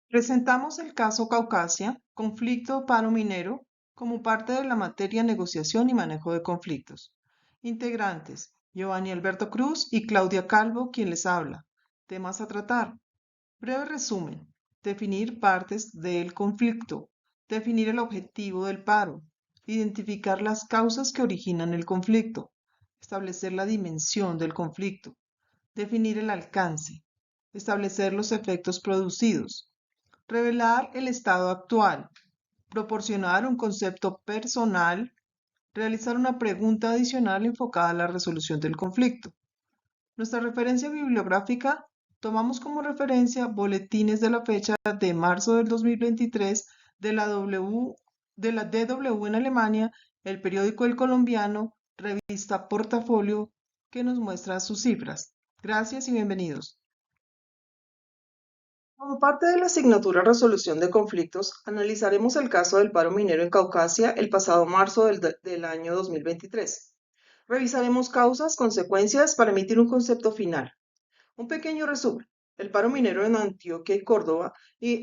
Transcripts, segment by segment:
Presentamos el caso Caucasia, conflicto paro minero, como parte de la materia negociación y manejo de conflictos. Integrantes: Giovanni Alberto Cruz y Claudia Calvo, quien les habla. Temas a tratar: breve resumen, definir partes del conflicto, definir el objetivo del paro, identificar las causas que originan el conflicto, establecer la dimensión del conflicto, definir el alcance, establecer los efectos producidos, revelar el estado actual, proporcionar un concepto personal, realizar una pregunta adicional enfocada a la resolución del conflicto. Nuestra referencia bibliográfica: tomamos como referencia boletines de la fecha de marzo del 2023 de la DW en Alemania, el periódico El Colombiano, revista Portafolio, que nos muestra sus cifras. Gracias y bienvenidos. Como parte de la asignatura Resolución de Conflictos, analizaremos el caso del paro minero en Caucasia el pasado marzo del año 2023. Revisaremos causas, consecuencias para emitir un concepto final. Un pequeño resumen. El paro minero en Antioquia y Córdoba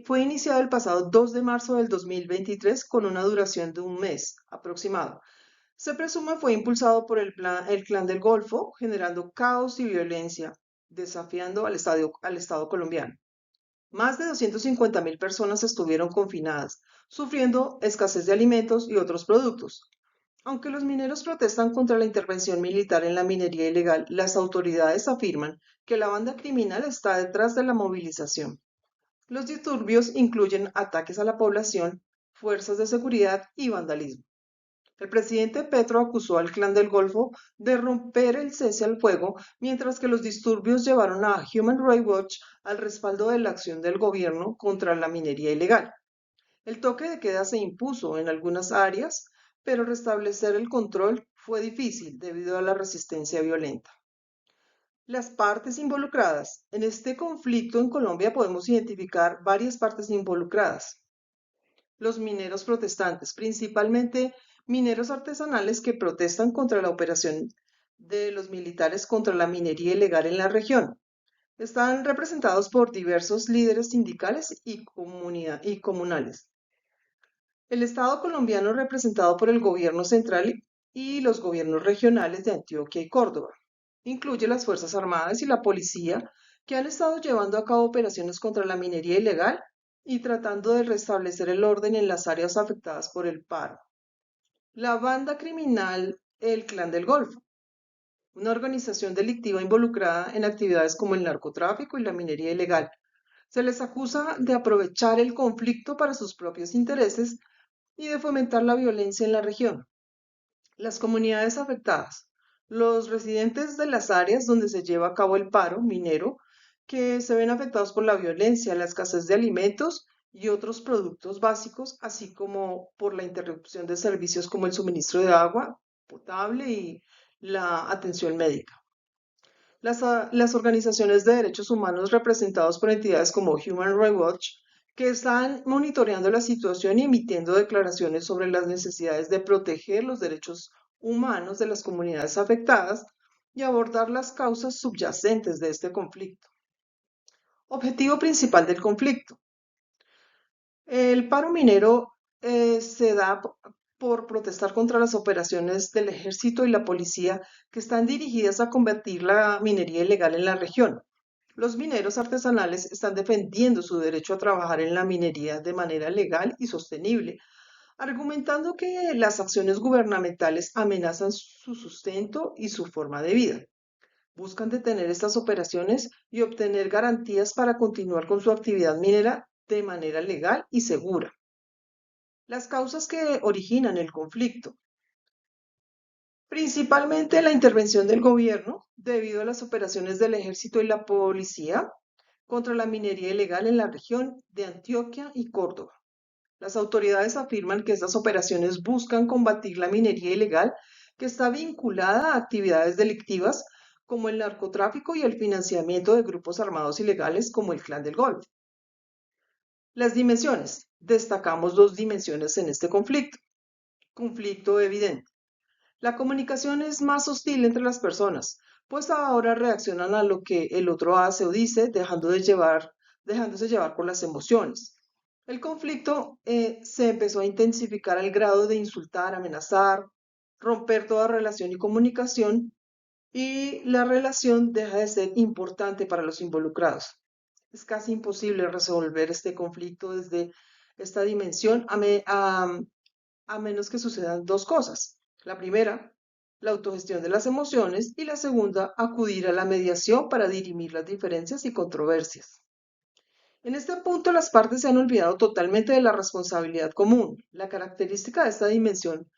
fue iniciado el pasado 2 de marzo del 2023 con una duración de un mes aproximado. Se presume fue impulsado por el Clan del Golfo, generando caos y violencia, desafiando al Estado colombiano. Más de 250.000 personas estuvieron confinadas, sufriendo escasez de alimentos y otros productos. Aunque los mineros protestan contra la intervención militar en la minería ilegal, las autoridades afirman que la banda criminal está detrás de la movilización. Los disturbios incluyen ataques a la población, fuerzas de seguridad y vandalismo. El presidente Petro acusó al Clan del Golfo de romper el cese al fuego, mientras que los disturbios llevaron a Human Rights Watch al respaldo de la acción del gobierno contra la minería ilegal. El toque de queda se impuso en algunas áreas, pero restablecer el control fue difícil debido a la resistencia violenta. Las partes involucradas. En este conflicto en Colombia podemos identificar varias partes involucradas. Los mineros protestantes, principalmente mineros artesanales que protestan contra la operación de los militares contra la minería ilegal en la región. Están representados por diversos líderes sindicales y comunales. El Estado colombiano representado por el gobierno central y los gobiernos regionales de Antioquia y Córdoba. Incluye las Fuerzas Armadas y la policía, que han estado llevando a cabo operaciones contra la minería ilegal y tratando de restablecer el orden en las áreas afectadas por el paro. La banda criminal El Clan del Golfo, una organización delictiva involucrada en actividades como el narcotráfico y la minería ilegal. Se les acusa de aprovechar el conflicto para sus propios intereses y de fomentar la violencia en la región. Las comunidades afectadas. Los residentes de las áreas donde se lleva a cabo el paro minero, que se ven afectados por la violencia, la escasez de alimentos y otros productos básicos, así como por la interrupción de servicios como el suministro de agua potable y la atención médica. Las organizaciones de derechos humanos representadas por entidades como Human Rights Watch, que están monitoreando la situación y emitiendo declaraciones sobre las necesidades de proteger los derechos humanos de las comunidades afectadas y abordar las causas subyacentes de este conflicto. Objetivo principal del conflicto. El paro minero se da por protestar contra las operaciones del ejército y la policía que están dirigidas a combatir la minería ilegal en la región. Los mineros artesanales están defendiendo su derecho a trabajar en la minería de manera legal y sostenible, argumentando que las acciones gubernamentales amenazan su sustento y su forma de vida. Buscan detener estas operaciones y obtener garantías para continuar con su actividad minera de manera legal y segura. Las causas que originan el conflicto. Principalmente la intervención del gobierno debido a las operaciones del ejército y la policía contra la minería ilegal en la región de Antioquia y Córdoba. Las autoridades afirman que estas operaciones buscan combatir la minería ilegal que está vinculada a actividades delictivas como el narcotráfico y el financiamiento de grupos armados ilegales como el Clan del Golfo. Las dimensiones. Destacamos dos dimensiones en este conflicto. Conflicto evidente. La comunicación es más hostil entre las personas, pues ahora reaccionan a lo que el otro hace o dice, dejando dejándose llevar por las emociones. El conflicto se empezó a intensificar al grado de insultar, amenazar, romper toda relación y comunicación, y la relación deja de ser importante para los involucrados. Es casi imposible resolver este conflicto desde esta dimensión a menos que sucedan dos cosas. La primera, la autogestión de las emociones, y la segunda, acudir a la mediación para dirimir las diferencias y controversias. En este punto, las partes se han olvidado totalmente de la responsabilidad común. La característica de esta dimensión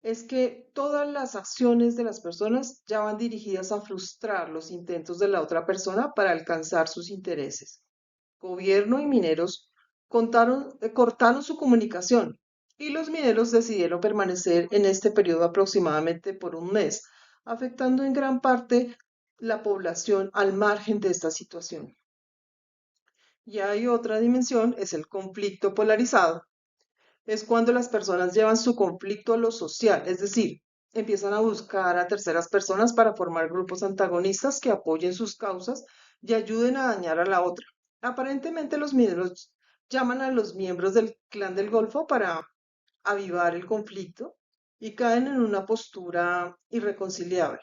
es que todas las acciones de las personas ya van dirigidas a frustrar los intentos de la otra persona para alcanzar sus intereses. Gobierno y mineros cortaron su comunicación, y los mineros decidieron permanecer en este periodo aproximadamente por un mes, afectando en gran parte la población al margen de esta situación. Y hay otra dimensión, es el conflicto polarizado. Es cuando las personas llevan su conflicto a lo social, es decir, empiezan a buscar a terceras personas para formar grupos antagonistas que apoyen sus causas y ayuden a dañar a la otra. Aparentemente los mineros llaman a los miembros del clan del Golfo para avivar el conflicto y caen en una postura irreconciliable.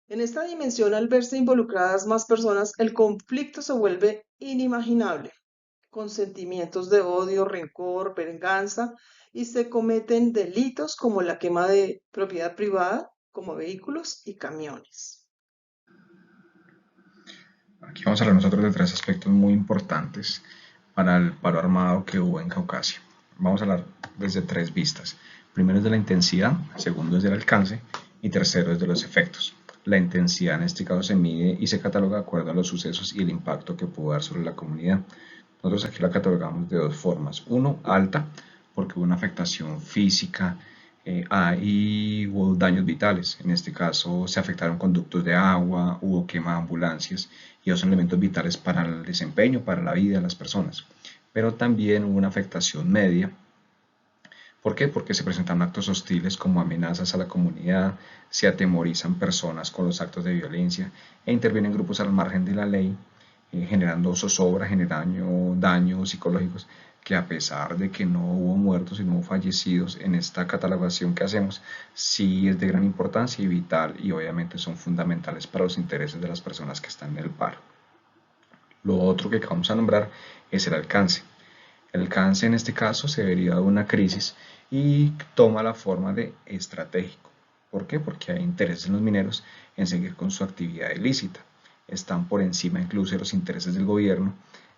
En esta dimensión, al verse involucradas más personas, el conflicto se vuelve inimaginable, con sentimientos de odio, rencor, venganza, y se cometen delitos como la quema de propiedad privada, como vehículos y camiones. Aquí vamos a hablar nosotros de tres aspectos muy importantes para el paro armado que hubo en Caucasia. Vamos a hablar desde tres vistas. Primero es de la intensidad, segundo es del alcance y tercero es de los efectos. La intensidad en este caso se mide y se cataloga de acuerdo a los sucesos y el impacto que pudo dar sobre la comunidad. Nosotros aquí la catalogamos de dos formas. Uno, alta, porque hubo una afectación física y hubo daños vitales. En este caso se afectaron conductos de agua, hubo quema de ambulancias y otros elementos vitales para el desempeño, para la vida de las personas. Pero también hubo una afectación media. ¿Por qué? Porque se presentan actos hostiles como amenazas a la comunidad, se atemorizan personas con los actos de violencia e intervienen grupos al margen de la ley, generando zozobra, generando daños psicológicos que, a pesar de que no hubo muertos y no hubo fallecidos en esta catalogación que hacemos, sí es de gran importancia y vital, y obviamente son fundamentales para los intereses de las personas que están en el paro. Lo otro que vamos a nombrar es el alcance. El alcance en este caso se deriva de una crisis y toma la forma de estratégico. ¿Por qué? Porque hay intereses en los mineros en seguir con su actividad ilícita. Están por encima incluso de los intereses del gobierno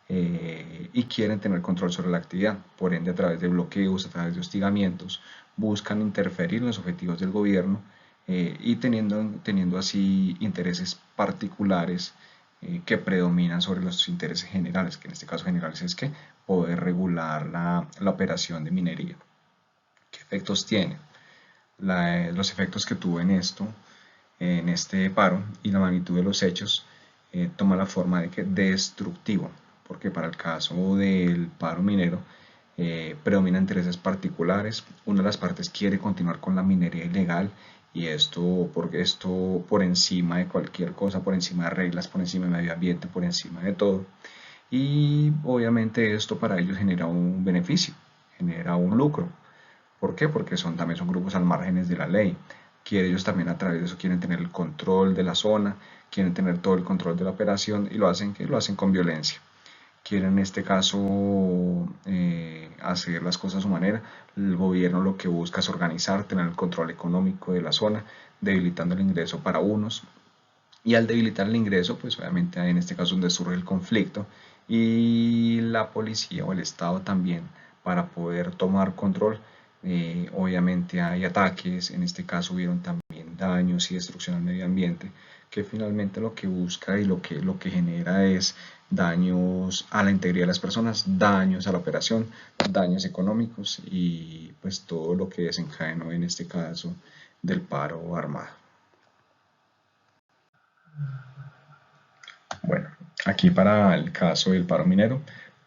y quieren tener control sobre la actividad. Por ende, a través de bloqueos, a través de hostigamientos, buscan interferir en los objetivos del gobierno y teniendo así intereses particulares que predominan sobre los intereses generales, que en este caso generales es que poder regular la operación de minería. ¿Qué efectos tiene? Los efectos que tuvo en esto, en este paro y la magnitud de los hechos, toma la forma de que destructivo, porque para el caso del paro minero predominan intereses particulares. Una de las partes quiere continuar con la minería ilegal y esto por encima de cualquier cosa, por encima de reglas, por encima del medio ambiente, por encima de todo. Y obviamente esto para ellos genera un beneficio, genera un lucro. ¿Por qué? Porque también son grupos al márgenes de la ley. Ellos también a través de eso quieren tener el control de la zona, quieren tener todo el control de la operación y lo hacen con violencia. Quieren en este caso hacer las cosas a su manera. El gobierno lo que busca es organizar, tener el control económico de la zona, debilitando el ingreso para unos. Y al debilitar el ingreso, pues obviamente en este caso es donde surge el conflicto y la policía o el Estado también para poder tomar control. Obviamente hay ataques, en este caso hubieron también daños y destrucción al medio ambiente, que finalmente lo que busca y lo que genera es daños a la integridad de las personas, daños a la operación, daños económicos y pues todo lo que desencadenó en este caso del paro armado. Bueno, aquí para el caso del paro minero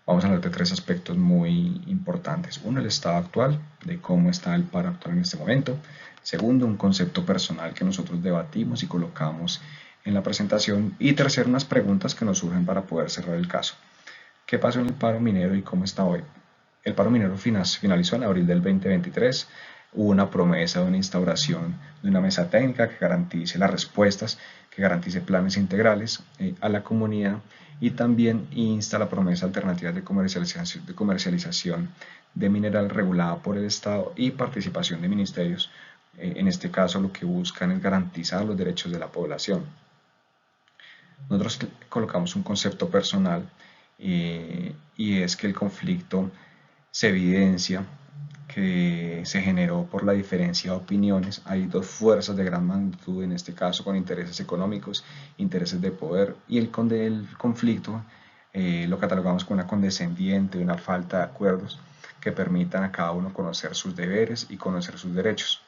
vamos a hablar de tres aspectos muy importantes. Uno, el estado actual, de cómo está el paro actual en este momento. Segundo, un concepto personal que nosotros debatimos y colocamos en la presentación. Y tercero, unas preguntas que nos surgen para poder cerrar el caso. ¿Qué pasó en el paro minero y cómo está hoy? El paro minero finalizó en abril del 2023. Hubo una promesa de una instauración de una mesa técnica que garantice las respuestas, que garantice planes integrales a la comunidad, y también insta la promesa alternativas de comercialización de mineral regulada por el Estado y participación de ministerios. En este caso lo que buscan es garantizar los derechos de la población. Nosotros colocamos un concepto personal, y es que el conflicto se evidencia que se generó por la diferencia de opiniones. Hay dos fuerzas de gran magnitud, en este caso con intereses económicos, intereses de poder, y el conflicto lo catalogamos como una condescendiente, una falta de acuerdos que permitan a cada uno conocer sus deberes y conocer sus derechos.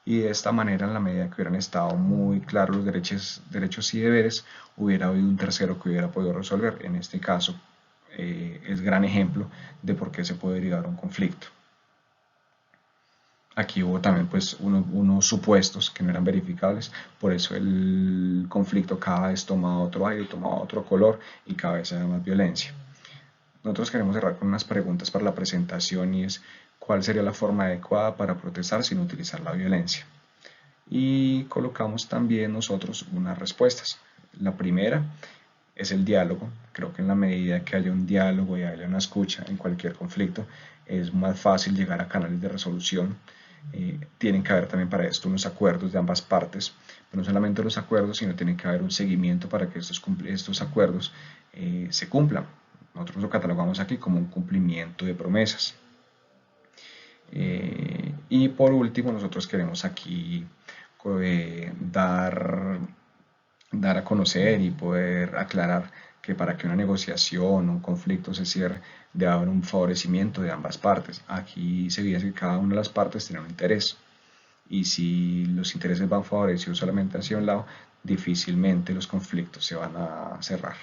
Y de esta manera, en la medida que hubieran estado muy claros los derechos y deberes, hubiera habido un tercero que hubiera podido resolver. En este caso, es gran ejemplo de por qué se puede derivar un conflicto. Aquí hubo también pues unos supuestos que no eran verificables, por eso el conflicto cada vez tomaba otro aire, tomaba otro color y cada vez había más violencia. Nosotros queremos cerrar con unas preguntas para la presentación, y es: ¿cuál sería la forma adecuada para protestar sin utilizar la violencia? Y colocamos también nosotros unas respuestas. La primera es el diálogo. Creo que en la medida que haya un diálogo y haya una escucha en cualquier conflicto, es más fácil llegar a canales de resolución. Tienen que haber también para esto unos acuerdos de ambas partes, pero no solamente los acuerdos, sino tiene que haber un seguimiento para que estos acuerdos se cumplan. Nosotros lo catalogamos aquí como un cumplimiento de promesas. Y por último, nosotros queremos aquí dar a conocer y poder aclarar que para que una negociación o un conflicto se cierre, debe haber un favorecimiento de ambas partes. Aquí se evidencia que cada una de las partes tiene un interés, y si los intereses van favorecidos solamente hacia un lado, difícilmente los conflictos se van a cerrar.